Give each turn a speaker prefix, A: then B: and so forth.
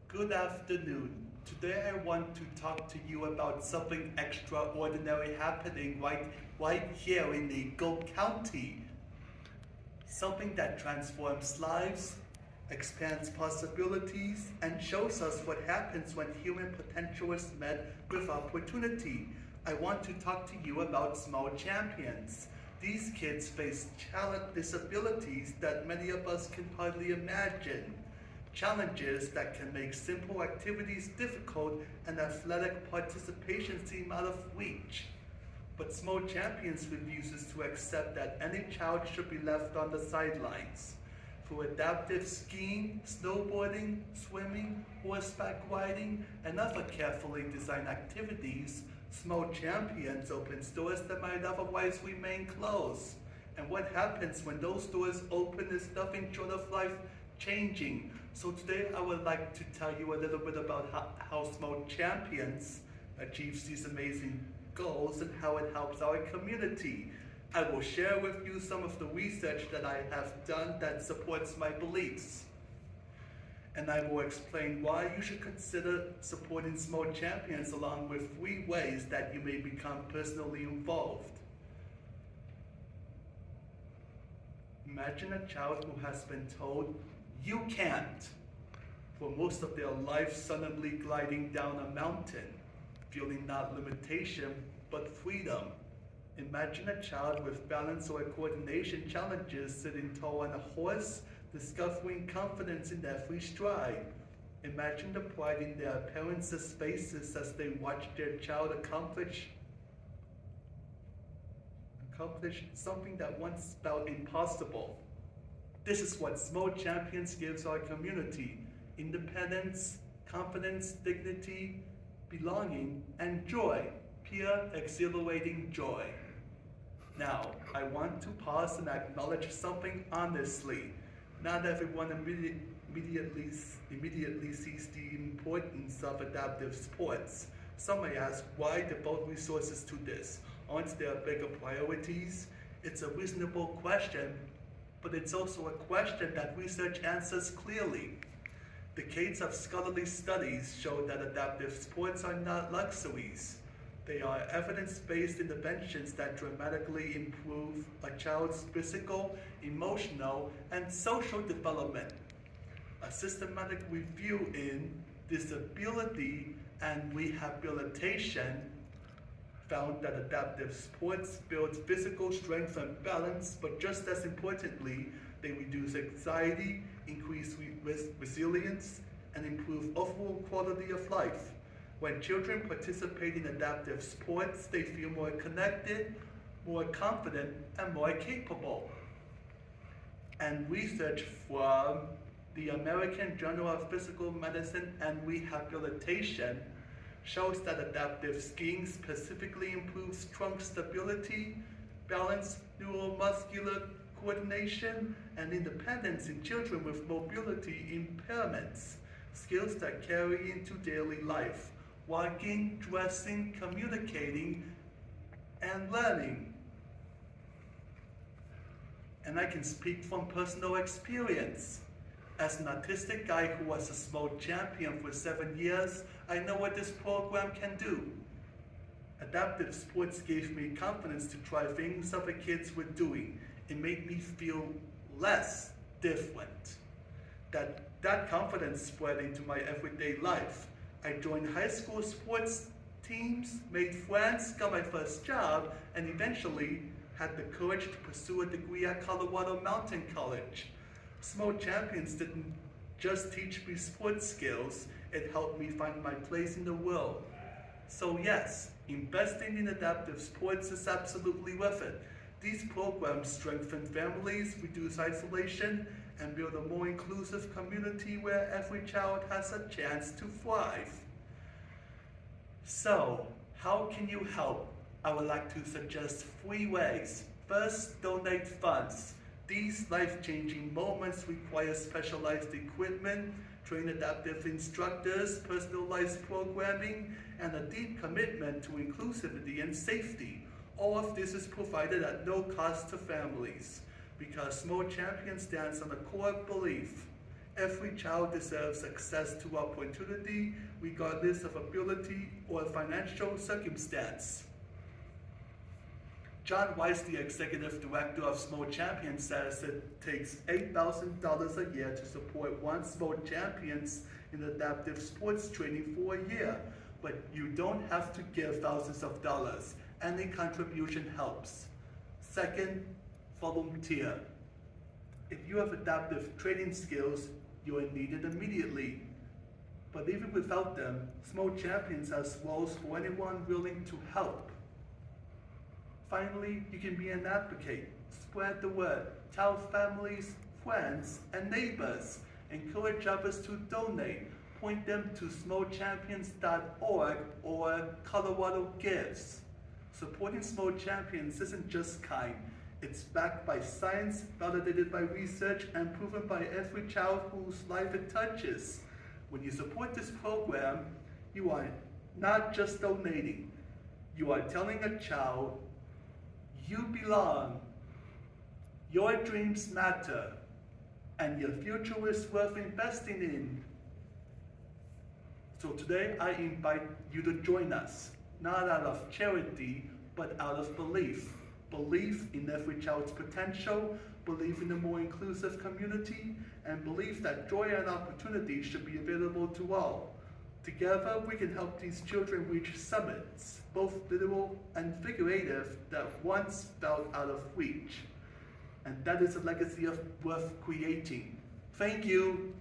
A: Good afternoon. Today I want to talk to you about something extraordinary happening right here in Eagle County. Something that transforms lives, expands possibilities, and shows us what happens when human potential is met with opportunity. I want to talk to you about Small Champions. These kids face talent disabilities that many of us can hardly imagine. Challenges that can make simple activities difficult and athletic participation seem out of reach. But Small Champions refuses to accept that any child should be left on the sidelines. Through adaptive skiing, snowboarding, swimming, horseback riding, and other carefully designed activities, Small Champions opens doors that might otherwise remain closed. And what happens when those doors open is nothing short of life changing. So today I would like to tell you a little bit about how Small Champions achieves these amazing goals and how it helps our community. I will share with you some of the research that I have done that supports my beliefs. And I will explain why you should consider supporting Small Champions along with 3 ways that you may become personally involved. Imagine a child who has been told, "You can't," for most of their life suddenly gliding down a mountain, feeling not limitation, but freedom. Imagine a child with balance or coordination challenges sitting tall on a horse, discovering confidence in every stride. Imagine the pride in their parents' faces as they watch their child accomplish something that once felt impossible. This is what Small Champions gives our community: independence, confidence, dignity, belonging, and joy, pure, exhilarating joy. Now, I want to pause and acknowledge something honestly. Not everyone immediately sees the importance of adaptive sports. Some may ask, why devote resources to this? Aren't there bigger priorities? It's a reasonable question, but it's also a question that research answers clearly. Decades of scholarly studies show that adaptive sports are not luxuries. They are evidence-based interventions that dramatically improve a child's physical, emotional, and social development. A systematic review in disability and rehabilitation found that adaptive sports build physical strength and balance, but just as importantly, they reduce anxiety, increase resilience, and improve overall quality of life. When children participate in adaptive sports, they feel more connected, more confident, and more capable. And research from the American Journal of Physical Medicine and Rehabilitation shows that adaptive skiing specifically improves trunk stability, balance, neuromuscular coordination, and independence in children with mobility impairments, skills that carry into daily life, walking, dressing, communicating, and learning. And I can speak from personal experience. As an autistic guy who was a Small Champion for 7 years, I know what this program can do. Adaptive sports gave me confidence to try things other kids were doing. It made me feel less different. That confidence spread into my everyday life. I joined high school sports teams, made friends, got my first job, and eventually had the courage to pursue a degree at Colorado Mountain College. Small Champions didn't just teach me sports skills, it helped me find my place in the world. So yes, investing in adaptive sports is absolutely worth it. These programs strengthen families, reduce isolation, and build a more inclusive community where every child has a chance to thrive. So, how can you help? I would like to suggest 3 ways. First, donate funds. These life-changing moments require specialized equipment, trained adaptive instructors, personalized programming, and a deep commitment to inclusivity and safety. All of this is provided at no cost to families, because Small Champions stands on a core belief: Every child deserves access to opportunity, regardless of ability or financial circumstance. John Weiss, the executive director of Small Champions, says it takes $8,000 a year to support one Small Champions in adaptive sports training for a year. But you don't have to give thousands of dollars. Any contribution helps. Second, volunteer. If you have adaptive training skills, you are needed immediately. But even without them, Small Champions has roles for anyone willing to help. Finally, you can be an advocate. Spread the word. Tell families, friends, and neighbors. Encourage others to donate. Point them to smallchampions.org or Colorado Gives. Supporting Small Champions isn't just kind. It's backed by science, validated by research, and proven by every child whose life it touches. When you support this program, you are not just donating. You are telling a child, you belong, your dreams matter, and your future is worth investing in. So today I invite you to join us, not out of charity, but out of belief. Belief in every child's potential, belief in a more inclusive community, and belief that joy and opportunity should be available to all. Together, we can help these children reach summits, both literal and figurative, that once felt out of reach. And that is a legacy worth creating. Thank you.